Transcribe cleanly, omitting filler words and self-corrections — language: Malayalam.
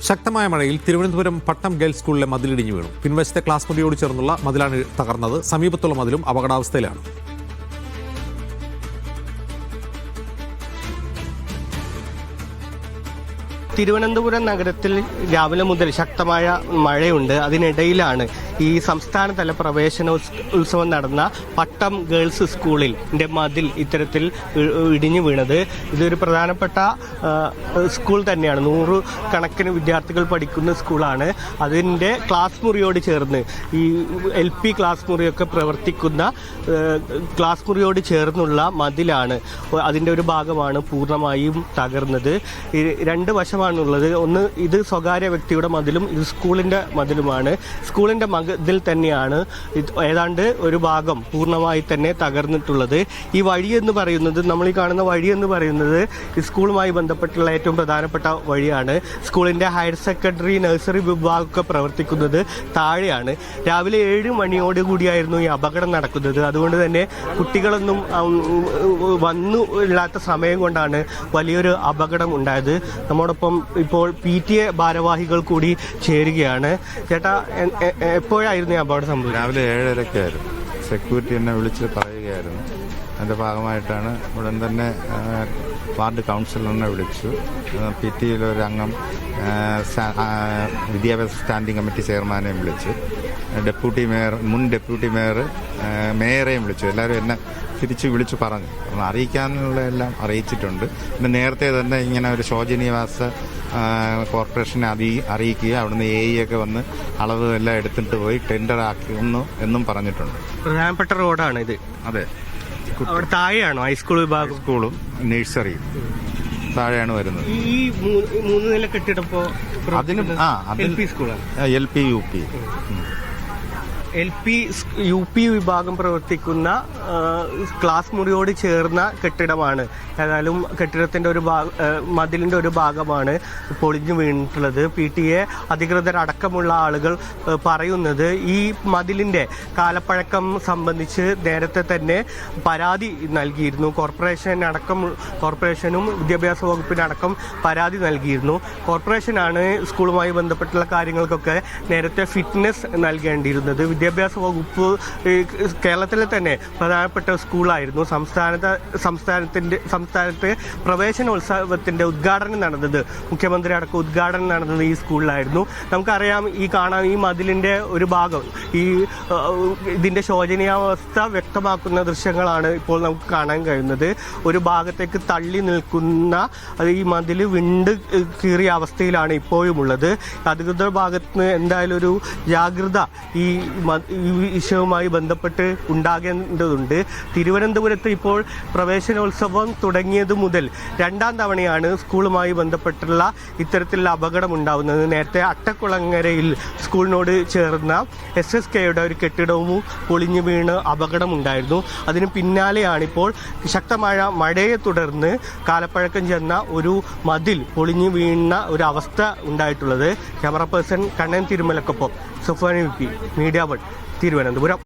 ശക്തമായ മഴയിൽ തിരുവനന്തപുരം പട്ടം ഗേൾസ് സ്കൂളിലെ മതിലിടിഞ്ഞു വീണു. പിൻവശത്തെ ക്ലാസ് മുറിയോട് ചേർന്നുള്ള മതിലാണ് തകർന്നത്. സമീപത്തുള്ള മതിലും അപകടാവസ്ഥയിലാണ്. തിരുവനന്തപുരം നഗരത്തിൽ രാവിലെ മുതൽ ശക്തമായ മഴയുണ്ട്. അതിനിടയിലാണ് ഈ സംസ്ഥാനതല പ്രവേശനോത്സവം നടന്ന പട്ടം ഗേൾസ് സ്കൂളിൻ്റെ മതിൽ ഇത്തരത്തിൽ ഇടിഞ്ഞു വീണത്. ഇതൊരു പ്രധാനപ്പെട്ട സ്കൂൾ തന്നെയാണ്. 100 കണക്കിന് വിദ്യാർത്ഥികൾ പഠിക്കുന്ന സ്കൂളാണ്. അതിൻ്റെ ക്ലാസ് മുറിയോട് ചേർന്ന് ഈ LP ക്ലാസ് മുറിയൊക്കെ പ്രവർത്തിക്കുന്ന ക്ലാസ് മുറിയോട് ചേർന്നുള്ള മതിലാണ്. അതിൻ്റെ ഒരു ഭാഗമാണ് പൂർണ്ണമായും തകർന്നത്. 2 വശമാണുള്ളത്. ഒന്ന് ഇത് സ്വകാര്യ വ്യക്തിയുടെ മതിലും ഇത് സ്കൂളിൻ്റെ മതിലുമാണ്. സ്കൂളിൻ്റെ മതിൽ തന്നെയാണ് ഏതാണ്ട് ഒരു ഭാഗം പൂർണ്ണമായി തന്നെ തകർന്നിട്ടുള്ളത്. ഈ വഴി എന്ന് പറയുന്നത്, നമ്മൾ ഈ കാണുന്ന വഴി എന്ന് പറയുന്നത് സ്കൂളുമായി ബന്ധപ്പെട്ടുള്ള ഏറ്റവും പ്രധാനപ്പെട്ട വഴിയാണ്. സ്കൂളിൻ്റെ ഹയർ സെക്കൻഡറി നഴ്സറി വിഭാഗമൊക്കെ പ്രവർത്തിക്കുന്നത് താഴെയാണ്. രാവിലെ 7 മണിയോട് കൂടിയായിരുന്നു ഈ അപകടം നടക്കുന്നത്. അതുകൊണ്ട് തന്നെ കുട്ടികളൊന്നും വന്നു ഇല്ലാത്ത സമയം കൊണ്ടാണ് വലിയൊരു അപകടം ഉണ്ടായത്. നമ്മോടൊപ്പം ഇപ്പോൾ PTA ഭാരവാഹികൾ കൂടി ചേരുകയാണ്. ചേട്ടാ, എപ്പോഴായിരുന്നു ഈ അപകടം സംഭവിച്ചത്? രാവിലെ 7:30-ക്കായിരുന്നു. സെക്യൂരിറ്റി എന്നെ വിളിച്ച് പറയുകയായിരുന്നു. അതിൻ്റെ ഭാഗമായിട്ടാണ് ഉടൻ തന്നെ വാർഡ് കൗൺസിലറിനെ വിളിച്ചു. PTA ഒരു അംഗം, വിദ്യാഭ്യാസ സ്റ്റാൻഡിംഗ് കമ്മിറ്റി ചെയർമാനെയും വിളിച്ചു. ഡെപ്യൂട്ടി മേയർ, മുൻ ഡെപ്യൂട്ടി മേയറെയും വിളിച്ചു. എല്ലാവരും എന്നെ തിരിച്ച് വിളിച്ചു പറഞ്ഞു. അറിയിക്കാനുള്ള എല്ലാം അറിയിച്ചിട്ടുണ്ട്. പിന്നെ നേരത്തെ തന്നെ ഇങ്ങനെ ഒരു ശോചനീയവാസ കോർപ്പറേഷനെ അറിയിക്കുക, അവിടുന്ന് AE ഒക്കെ വന്ന് അളവ് എല്ലാം എടുത്തിട്ട് പോയി ടെൻഡർ ആക്കുന്നു എന്നും പറഞ്ഞിട്ടുണ്ട്. പ്രധാനപ്പെട്ട റോഡാണ് ഇത്. അതെ. അവിടെ താഴെയാണോ ഹൈസ്കൂൾ വിഭാഗം? സ്കൂളും നഴ്സറിയും താഴെയാണ് വരുന്നത്. ഈ 3 നില കെട്ടിടപ്പോ അതിനും LP സ്കൂളാണ്. LP UP LP UP വിഭാഗം പ്രവർത്തിക്കുന്ന ക്ലാസ് മുറിയോട് ചേർന്ന കെട്ടിടമാണ്. ഏതായാലും കെട്ടിടത്തിൻ്റെ ഒരു മതിലിൻ്റെ ഒരു ഭാഗമാണ് പൊളിഞ്ഞു വീണിട്ടുള്ളത്. PTA അധികൃതരടക്കമുള്ള ആളുകൾ പറയുന്നത് ഈ മതിലിൻ്റെ കാലപ്പഴക്കം സംബന്ധിച്ച് നേരത്തെ തന്നെ പരാതി നൽകിയിരുന്നു. കോർപ്പറേഷനും വിദ്യാഭ്യാസ വകുപ്പിനടക്കം പരാതി നൽകിയിരുന്നു. കോർപ്പറേഷനാണ് സ്കൂളുമായി ബന്ധപ്പെട്ടുള്ള കാര്യങ്ങൾക്കൊക്കെ നേരത്തെ ഫിറ്റ്നസ് നൽകേണ്ടിയിരുന്നത്. വിദ്യാഭ്യാസ വകുപ്പ് കേരളത്തിലെ തന്നെ പ്രധാനപ്പെട്ട സ്കൂളായിരുന്നു. സംസ്ഥാനത്ത് പ്രവേശനോത്സവത്തിന്റെ ഉദ്ഘാടനം നടന്നത്, മുഖ്യമന്ത്രി അടക്കം ഉദ്ഘാടനം നടന്നത് ഈ സ്കൂളിലായിരുന്നു. നമുക്കറിയാം, ഈ മതിലിന്റെ ഒരു ഭാഗം, ഇതിന്റെ ശോചനീയാവസ്ഥ വ്യക്തമാക്കുന്ന ദൃശ്യങ്ങളാണ് ഇപ്പോൾ നമുക്ക് കാണാൻ കഴിയുന്നത്. ഒരു ഭാഗത്തേക്ക് തള്ളി നിൽക്കുന്ന ഈ മതിൽ വിണ്ട് കീറിയ അവസ്ഥയിലാണ് ഇപ്പോഴും ഉള്ളത്. അധികൃതർ ഭാഗത്ത് നിന്ന് എന്തായാലും ഒരു ജാഗ്രത ഈ വിഷയവുമായി ബന്ധപ്പെട്ട് ഉണ്ടാകേണ്ടതുണ്ട്. തിരുവനന്തപുരത്ത് ഇപ്പോൾ പ്രവേശനോത്സവം തുടങ്ങിയത് മുതൽ 2ാം തവണയാണ് സ്കൂളുമായി ബന്ധപ്പെട്ടുള്ള ഇത്തരത്തിലുള്ള അപകടം ഉണ്ടാവുന്നത്. നേരത്തെ അട്ടക്കുളങ്ങരയിൽ സ്കൂളിനോട് ചേർന്ന SSKയുടെ ഒരു കെട്ടിടവും പൊളിഞ്ഞു വീണ് അപകടമുണ്ടായിരുന്നു. അതിന് പിന്നാലെയാണിപ്പോൾ ശക്തമായ മഴയെ തുടർന്ന് കാലപ്പഴക്കം ചെന്ന ഒരു മതിൽ പൊളിഞ്ഞു വീണ ഒരു അവസ്ഥ ഉണ്ടായിട്ടുള്ളത്. ക്യാമറ പേഴ്സൺ കണ്ണൻ തിരുമലക്കൊപ്പം സുഫാൻ VP, മീഡിയ 1, തിരുവനന്തപുരം.